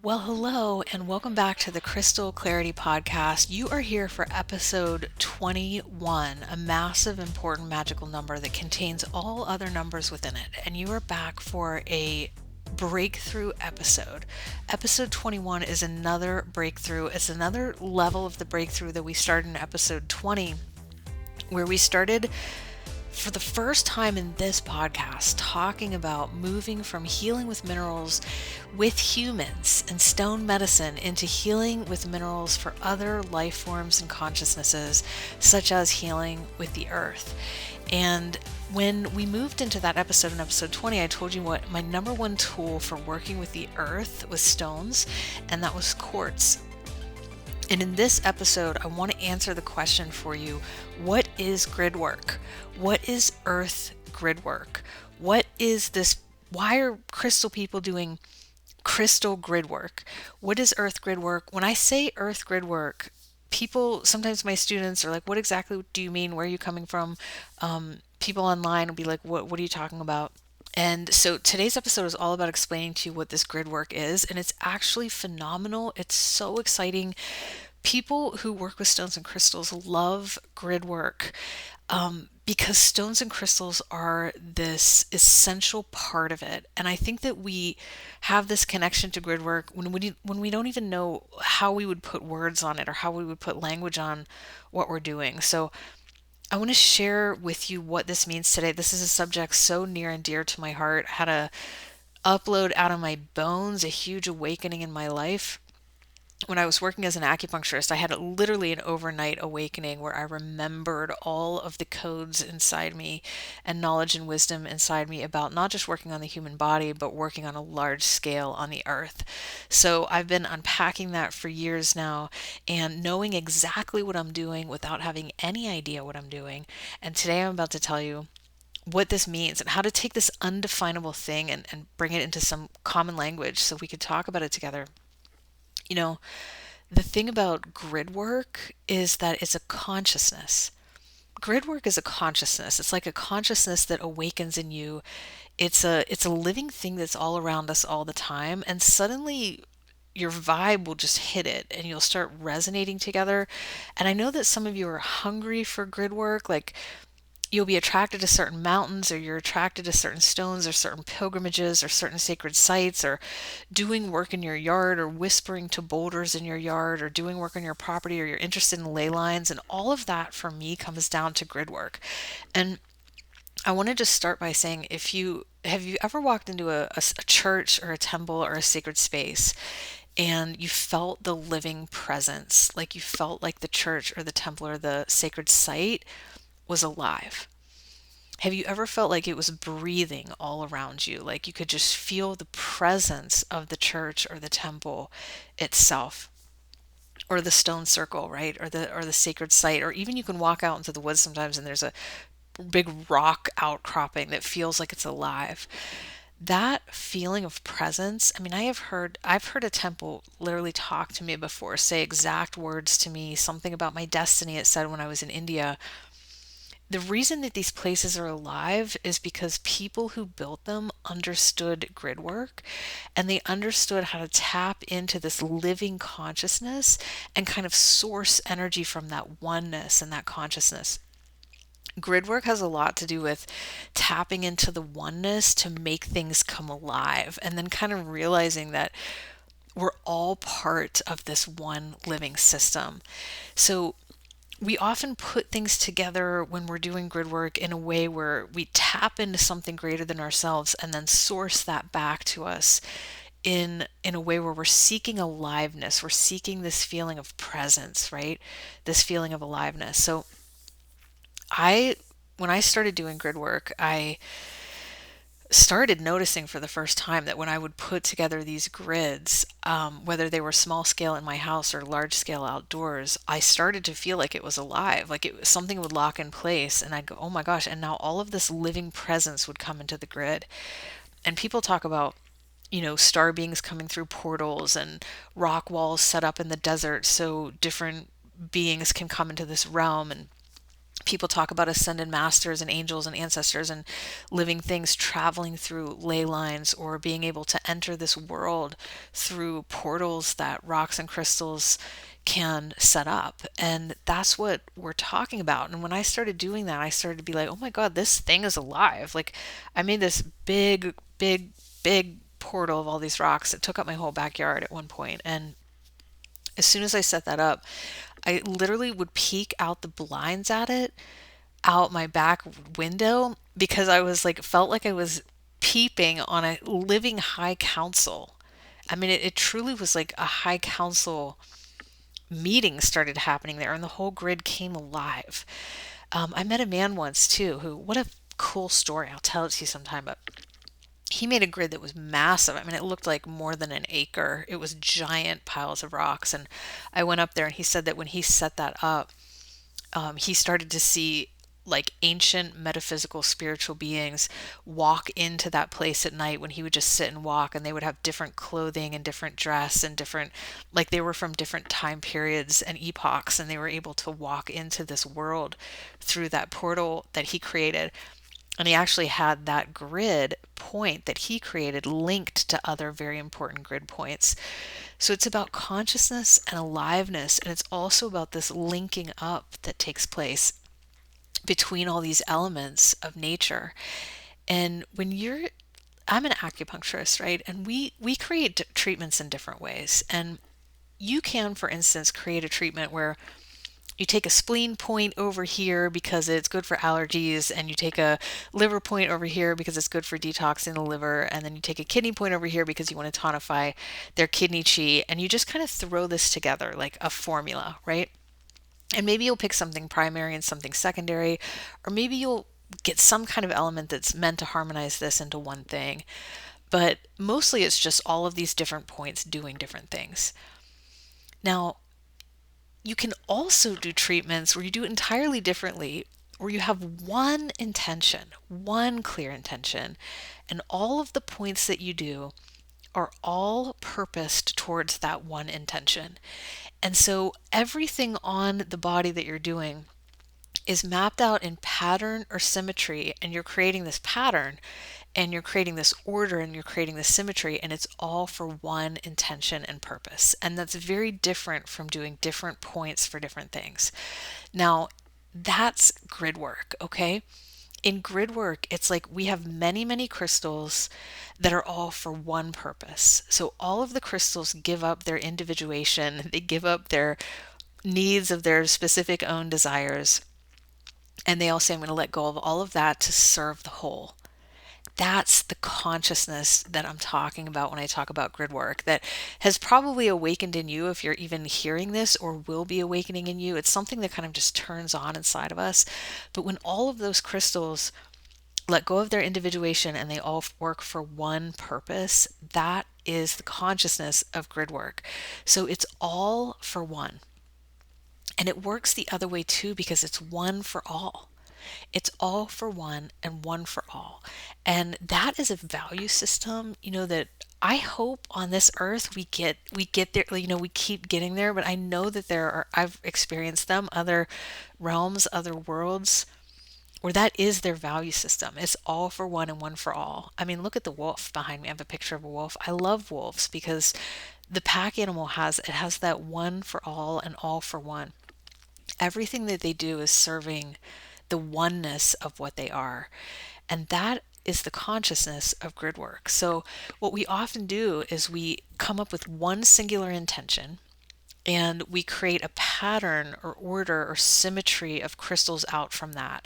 Well, hello, and welcome back to the Crystal Clarity Podcast. You are here for episode 21, a massive, important, magical number that contains all other numbers within it. And you are back for a breakthrough episode. Episode 21 is another breakthrough. It's another level of the breakthrough that we started in episode 20, where we started for the first time in this podcast talking about moving from healing with minerals with humans and stone medicine into healing with minerals for other life forms and consciousnesses, such as healing with the earth. And when we moved into that episode in episode 20, I told you what my number one tool for working with the earth was stones, and that was quartz. And in this episode, I want to answer the question for you: what is grid work? What is earth grid work? What is this? Why are crystal people doing crystal grid work? What is earth grid work? When I say earth grid work, people, sometimes my students are like, what exactly do you mean? Where are you coming from? People online will be like, what are you talking about? And so today's episode is all about explaining to you what this grid work is, and it's actually phenomenal. It's so exciting. People who work with stones and crystals love grid work because stones and crystals are this essential part of it. And I think that we have this connection to grid work when we don't even know how we would put words on it or how we would put language on what we're doing. So I want to share with you what this means today. This is a subject so near and dear to my heart. I had to upload out of my bones a huge awakening in my life. When I was working as an acupuncturist, I had literally an overnight awakening where I remembered all of the codes inside me and knowledge and wisdom inside me about not just working on the human body, but working on a large scale on the earth. So I've been unpacking that for years now and knowing exactly what I'm doing without having any idea what I'm doing. And today I'm about to tell you what this means and how to take this undefinable thing and bring it into some common language so we could talk about it together. You know, the thing about grid work is that it's a consciousness. Grid work is a consciousness. It's like a consciousness that awakens in you. It's a living thing that's all around us all the time, and suddenly your vibe will just hit it and you'll start resonating together. And I know that some of you are hungry for grid work, like you'll be attracted to certain mountains, or you're attracted to certain stones or certain pilgrimages or certain sacred sites, or doing work in your yard, or whispering to boulders in your yard, or doing work on your property, or you're interested in ley lines. And all of that for me comes down to grid work. And I want to just start by saying, if you have you ever walked into a church or a temple or a sacred space and you felt the living presence, like you felt like the church or the temple or the sacred site was alive? Have you ever felt like it was breathing all around you? Like you could just feel the presence of the church or the temple itself, or the stone circle, right? Or the sacred site, or even you can walk out into the woods sometimes and there's a big rock outcropping that feels like it's alive. That feeling of presence, I mean, I've heard a temple literally talk to me before, say exact words to me, something about my destiny it said when I was in India. The reason that these places are alive is because people who built them understood grid work, and they understood how to tap into this living consciousness and kind of source energy from that oneness and that consciousness. Grid work has a lot to do with tapping into the oneness to make things come alive, and then kind of realizing that we're all part of this one living system. So we often put things together when we're doing grid work in a way where we tap into something greater than ourselves and then source that back to us in a way where we're seeking aliveness. We're seeking this feeling of presence, right? This feeling of aliveness. So I when I started doing grid work, I started noticing for the first time that when I would put together these grids, whether they were small scale in my house or large scale outdoors, I started to feel like it was alive, like it was something would lock in place, and I'd go, oh my gosh! And now all of this living presence would come into the grid. And people talk about, star beings coming through portals and rock walls set up in the desert so different beings can come into this realm. And People talk about ascended masters and angels and ancestors and living things traveling through ley lines or being able to enter this world through portals that rocks and crystals can set up. And that's what we're talking about. And when I started doing that, I started to be like, oh my God, this thing is alive. Like, I made this big portal of all these rocks. It took up my whole backyard at one point. And as soon as I set that up, I literally would peek out the blinds at it out my back window because I was like, felt like I was peeping on a living high council. I mean, it truly was like a high council meeting started happening there, and the whole grid came alive. I met a man once too, who, what a cool story. I'll tell it to you sometime, but he made a grid that was massive. I mean, it looked like more than an acre. It was giant piles of rocks. And I went up there and he said that when he set that up, he started to see like ancient metaphysical spiritual beings walk into that place at night when he would just sit and walk, and they would have different clothing and different dress and different, like they were from different time periods and epochs, and they were able to walk into this world through that portal that he created. And he actually had that grid point that he created linked to other very important grid points. So it's about consciousness and aliveness, and it's also about this linking up that takes place between all these elements of nature. And when you're, I'm an acupuncturist, right? And we create treatments in different ways. And you can, for instance, create a treatment where you take a spleen point over here because it's good for allergies, and you take a liver point over here because it's good for detoxing the liver, and then you take a kidney point over here because you want to tonify their kidney chi, and you just kind of throw this together like a formula, right? And maybe you'll pick something primary and something secondary, or maybe you'll get some kind of element that's meant to harmonize this into one thing. But mostly it's just all of these different points doing different things. Now, you can also do treatments where you do it entirely differently, where you have one intention, one clear intention, and all of the points that you do are all purposed towards that one intention. And so everything on the body that you're doing is mapped out in pattern or symmetry, and you're creating this pattern and you're creating this order and you're creating this symmetry, and it's all for one intention and purpose. And that's very different from doing different points for different things. Now, that's grid work, okay? In grid work, it's like we have many crystals that are all for one purpose. So all of the crystals give up their individuation, they give up their needs of their specific own desires, and they all say, I'm going to let go of all of that to serve the whole. That's the consciousness that I'm talking about when I talk about grid work, that has probably awakened in you if you're even hearing this, or will be awakening in you. It's something that kind of just turns on inside of us. But when all of those crystals let go of their individuation and they all work for one purpose, that is the consciousness of grid work. So it's all for one. And it works the other way too, because it's one for all. It's all for one and one for all. And that is a value system, that I hope on this earth we get there, we keep getting there, but I know that I've experienced them, other realms, other worlds, where that is their value system. It's all for one and one for all. I mean, look at the wolf behind me. I have a picture of a wolf. I love wolves because the pack animal has that one for all and all for one. Everything that they do is serving the oneness of what they are. And that is the consciousness of grid work. So what we often do is we come up with one singular intention, and we create a pattern or order or symmetry of crystals out from that.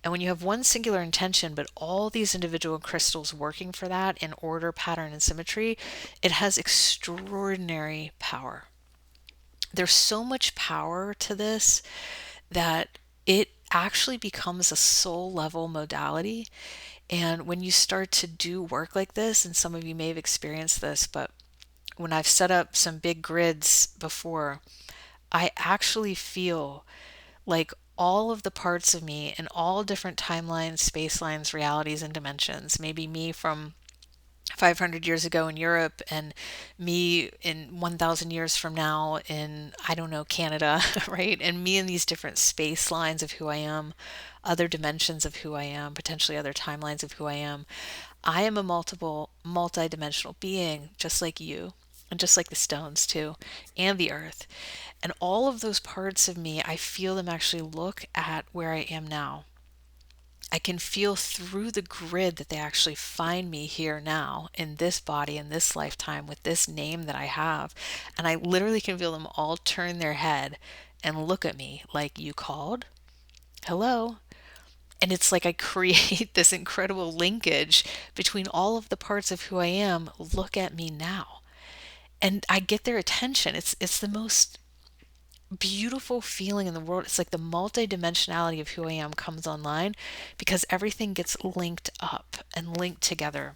And when you have one singular intention, but all these individual crystals working for that in order, pattern, and symmetry, it has extraordinary power. There's so much power to this that it actually becomes a soul level modality. And when you start to do work like this, and some of you may have experienced this, but when I've set up some big grids before, I actually feel like all of the parts of me in all different timelines, space lines, realities, and dimensions, maybe me from 500 years ago in Europe, and me in 1,000 years from now in, I don't know, Canada, right? And me in these different space lines of who I am, other dimensions of who I am, potentially other timelines of who I am. I am a multi-dimensional being, just like you, and just like the stones too, and the earth. And all of those parts of me, I feel them actually look at where I am now. I can feel through the grid that they actually find me here now in this body, in this lifetime, with this name that I have. And I literally can feel them all turn their head and look at me like, you called? Hello? And it's like I create this incredible linkage between all of the parts of who I am. Look at me now. And I get their attention. It's the most beautiful feeling in the world. It's like the multidimensionality of who I am comes online because everything gets linked up and linked together.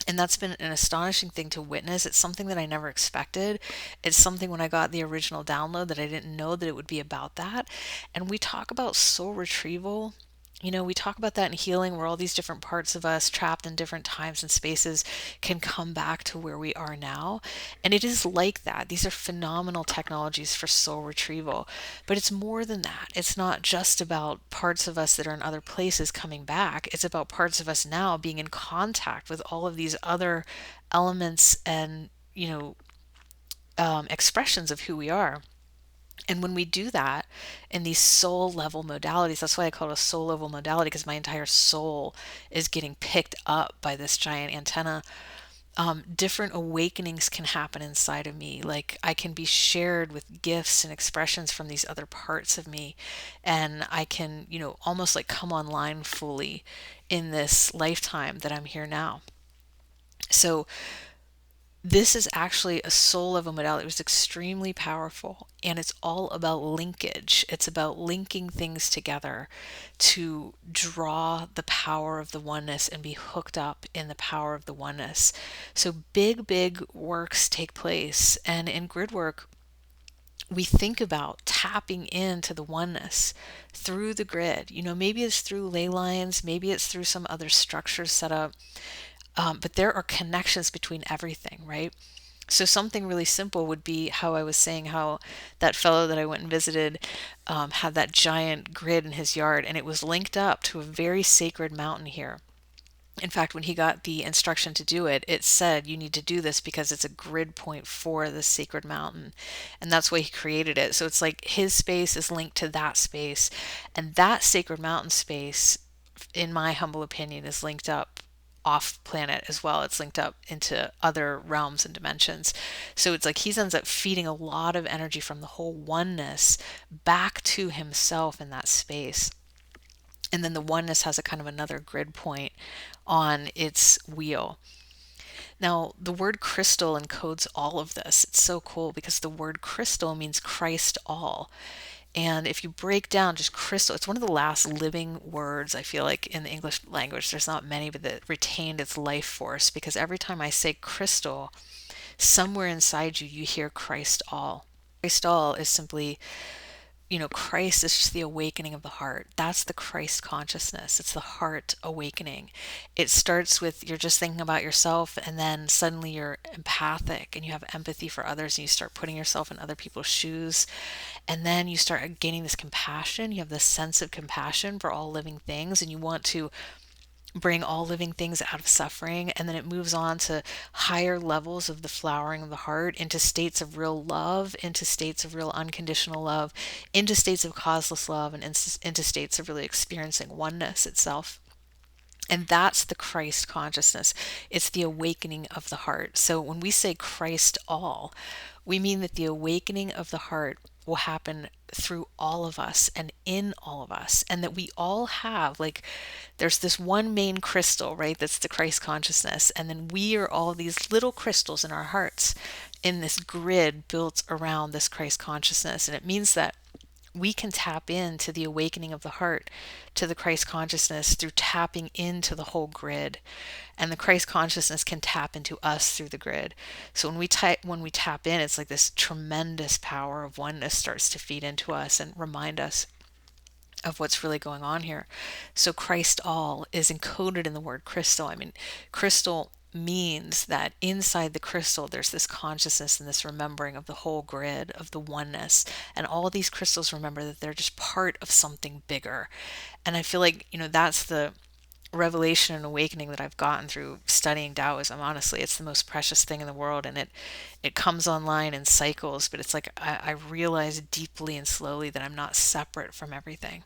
And that's been an astonishing thing to witness. It's something that I never expected. It's something when I got the original download that I didn't know that it would be about that. And we talk about soul retrieval. We talk about that in healing, where all these different parts of us trapped in different times and spaces can come back to where we are now. And it is like that. These are phenomenal technologies for soul retrieval. But it's more than that. It's not just about parts of us that are in other places coming back. It's about parts of us now being in contact with all of these other elements and, expressions of who we are. And when we do that in these soul level modalities, that's why I call it a soul level modality, because my entire soul is getting picked up by this giant antenna. Different awakenings can happen inside of me. Like I can be shared with gifts and expressions from these other parts of me. And I can, almost like come online fully in this lifetime that I'm here now. So this is actually a soul level modality. It was extremely powerful, and it's all about linkage. It's about linking things together to draw the power of the oneness and be hooked up in the power of the oneness. So big works take place, and in Gridwork, we think about tapping into the oneness through the grid. Maybe it's through ley lines, maybe it's through some other structures set up. But there are connections between everything, right? So something really simple would be how I was saying how that fellow that I went and visited had that giant grid in his yard, and it was linked up to a very sacred mountain here. In fact, when he got the instruction to do it, it said you need to do this because it's a grid point for the sacred mountain. And that's why he created it. So it's like his space is linked to that space. And that sacred mountain space, in my humble opinion, is linked up off planet as well. It's linked up into other realms and dimensions. So it's like he ends up feeding a lot of energy from the whole oneness back to himself in that space. And then the oneness has a kind of another grid point on its wheel. Now, the word crystal encodes all of this. It's so cool because the word crystal means Christ all. And if you break down just crystal, it's one of the last living words I feel like in the English language. There's not many, but that retained its life force, because every time I say crystal, somewhere inside you, you hear Christ all. Christ all is simply, Christ is just the awakening of the heart. That's the Christ consciousness. It's the heart awakening. It starts with you're just thinking about yourself, and then suddenly you're empathic and you have empathy for others, and you start putting yourself in other people's shoes. And then you start gaining this compassion. You have this sense of compassion for all living things, and you want to bring all living things out of suffering. And then it moves on to higher levels of the flowering of the heart, into states of real love, into states of real unconditional love, into states of causeless love, and into states of really experiencing oneness itself. And that's the Christ consciousness. It's the awakening of the heart. So when we say Christ all, we mean that the awakening of the heart will happen through all of us and in all of us. And that we all have, like, there's this one main crystal, right? That's the Christ consciousness. And then we are all these little crystals in our hearts in this grid built around this Christ consciousness. And it means that we can tap into the awakening of the heart to the Christ consciousness through tapping into the whole grid, and the Christ consciousness can tap into us through the grid. So when we tap in, it's like this tremendous power of oneness starts to feed into us and remind us of what's really going on here. So Christ all is encoded in the word crystal. I mean, crystal means that inside the crystal there's this consciousness and this remembering of the whole grid, of the oneness, and all these crystals remember that they're just part of something bigger. And I feel like, that's the revelation and awakening that I've gotten through studying Taoism. Honestly, it's the most precious thing in the world, and it comes online in cycles, but it's like I realize deeply and slowly that I'm not separate from everything.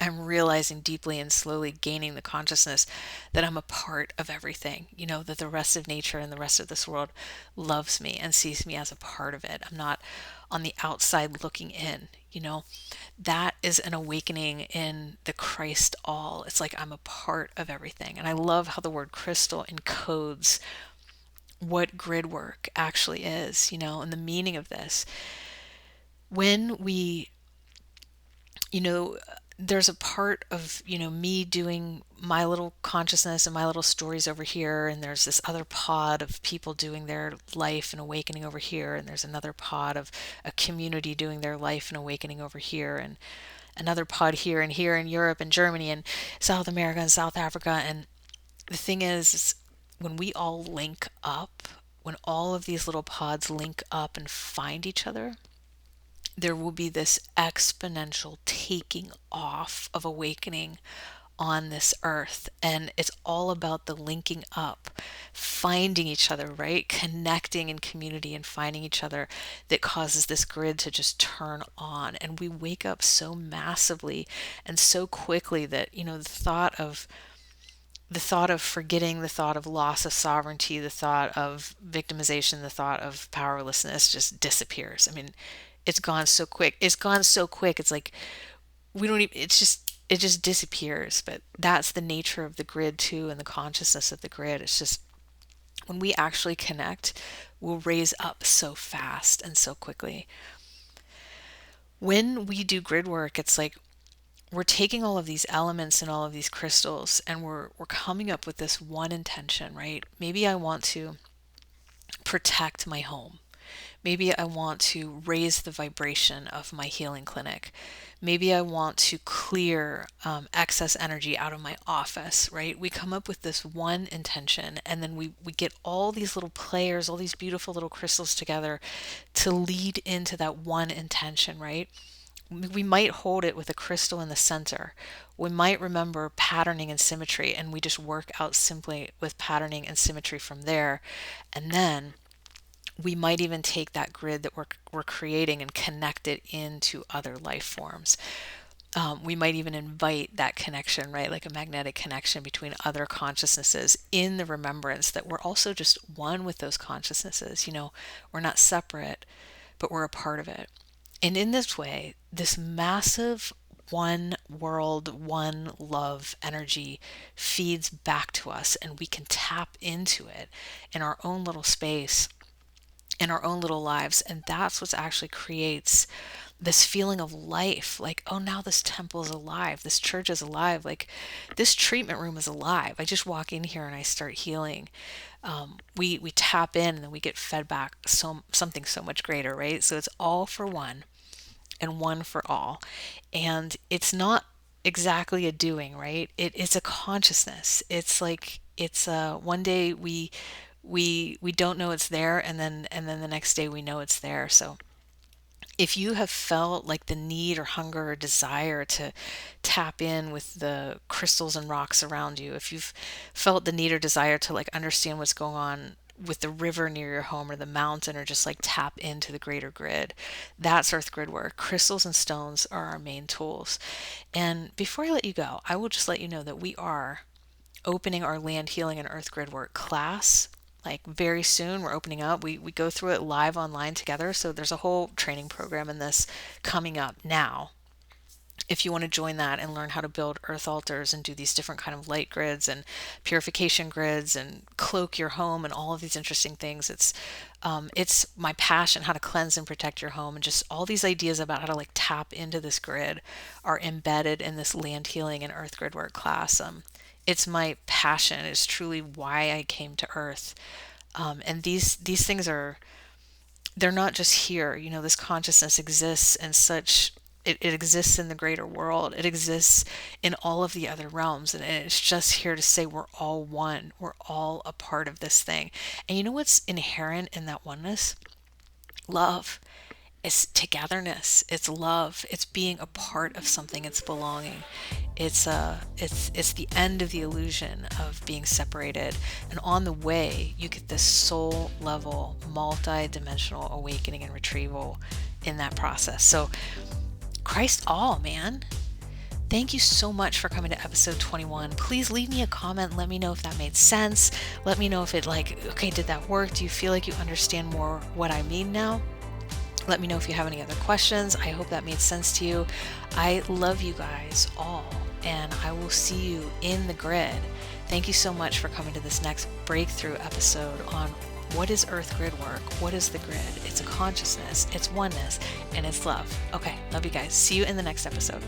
I'm realizing deeply and slowly gaining the consciousness that I'm a part of everything, that the rest of nature and the rest of this world loves me and sees me as a part of it. I'm not on the outside looking in. That is an awakening in the Christ all. It's like I'm a part of everything. And I love how the word crystal encodes what grid work actually is, and the meaning of this. When we you know, there's a part of, me doing my little consciousness and my little stories over here, and there's this other pod of people doing their life and awakening over here, and there's another pod of a community doing their life and awakening over here, and another pod here in Europe and Germany and South America and South Africa. And the thing is when we all link up, when all of these little pods link up and find each other, there will be this exponential taking off of awakening on this earth. And it's all about the linking up, finding each other, right? Connecting in community and finding each other that causes this grid to just turn on. And we wake up so massively and so quickly that, the thought of forgetting, the thought of loss of sovereignty, the thought of victimization, the thought of powerlessness just disappears. I mean, it's gone so quick. It's gone so quick. It's like we don't even, it just disappears. But that's the nature of the grid too, and the consciousness of the grid. It's just when we actually connect, we'll raise up so fast and so quickly. When we do grid work, it's like we're taking all of these elements and all of these crystals, and we're coming up with this one intention, right? Maybe I want to protect my home. Maybe I want to raise the vibration of my healing clinic. Maybe I want to clear excess energy out of my office, right? We come up with this one intention, and then we get all these little players, all these beautiful little crystals together to lead into that one intention, right? We might hold it with a crystal in the center. We might remember patterning and symmetry, and we just work out simply with patterning and symmetry from there. And then we might even take that grid that we're creating and connect it into other life forms. We might even invite that connection, right? Like a magnetic connection between other consciousnesses in the remembrance that we're also just one with those consciousnesses. We're not separate, but we're a part of it. And in this way, this massive one world, one love energy feeds back to us, and we can tap into it in our own little space, in our own little lives. And that's what actually creates this feeling of life, like, oh, now this temple is alive, this church is alive, like this treatment room is alive. I just walk in here and I start healing. We tap in, and then we get fed back something so much greater, right? So it's all for one and one for all. And it's not exactly a doing, right? It's a consciousness. It's like it's one day we don't know it's there, and then the next day we know it's there. So if you have felt like the need or hunger or desire to tap in with the crystals and rocks around you, if you've felt the need or desire to like understand what's going on with the river near your home or the mountain, or just like tap into the greater grid, that's earth grid work. Crystals and stones are our main tools. And before I let you go, I will just let you know that we are opening our land healing and earth grid work class like very soon. We're opening up. We go through it live online together. So there's a whole training program in this coming up now. If you want to join that and learn how to build earth altars and do these different kind of light grids and purification grids and cloak your home and all of these interesting things, it's my passion how to cleanse and protect your home, and just all these ideas about how to like tap into this grid are embedded in this land healing and earth grid work class. It's my passion. It's truly why I came to earth. And these things they're not just here. This consciousness exists in such It exists in the greater world. It exists in all of the other realms. And it's just here to say we're all one. We're all a part of this thing. And you know what's inherent in that oneness? Love. It's togetherness. It's love. It's being a part of something. It's belonging. It's the end of the illusion of being separated. And on the way, you get this soul level, multi-dimensional awakening and retrieval in that process. So Christ all, man. Thank you so much for coming to episode 21. Please leave me a comment. Let me know if that made sense. Let me know if it okay, did that work? Do you feel like you understand more what I mean now? Let me know if you have any other questions. I hope that made sense to you. I love you guys all, and I will see you in the grid. Thank you so much for coming to this next breakthrough episode on what is Earth Grid Work? What is the grid? It's a consciousness, it's oneness, and it's love. Okay, love you guys. See you in the next episode.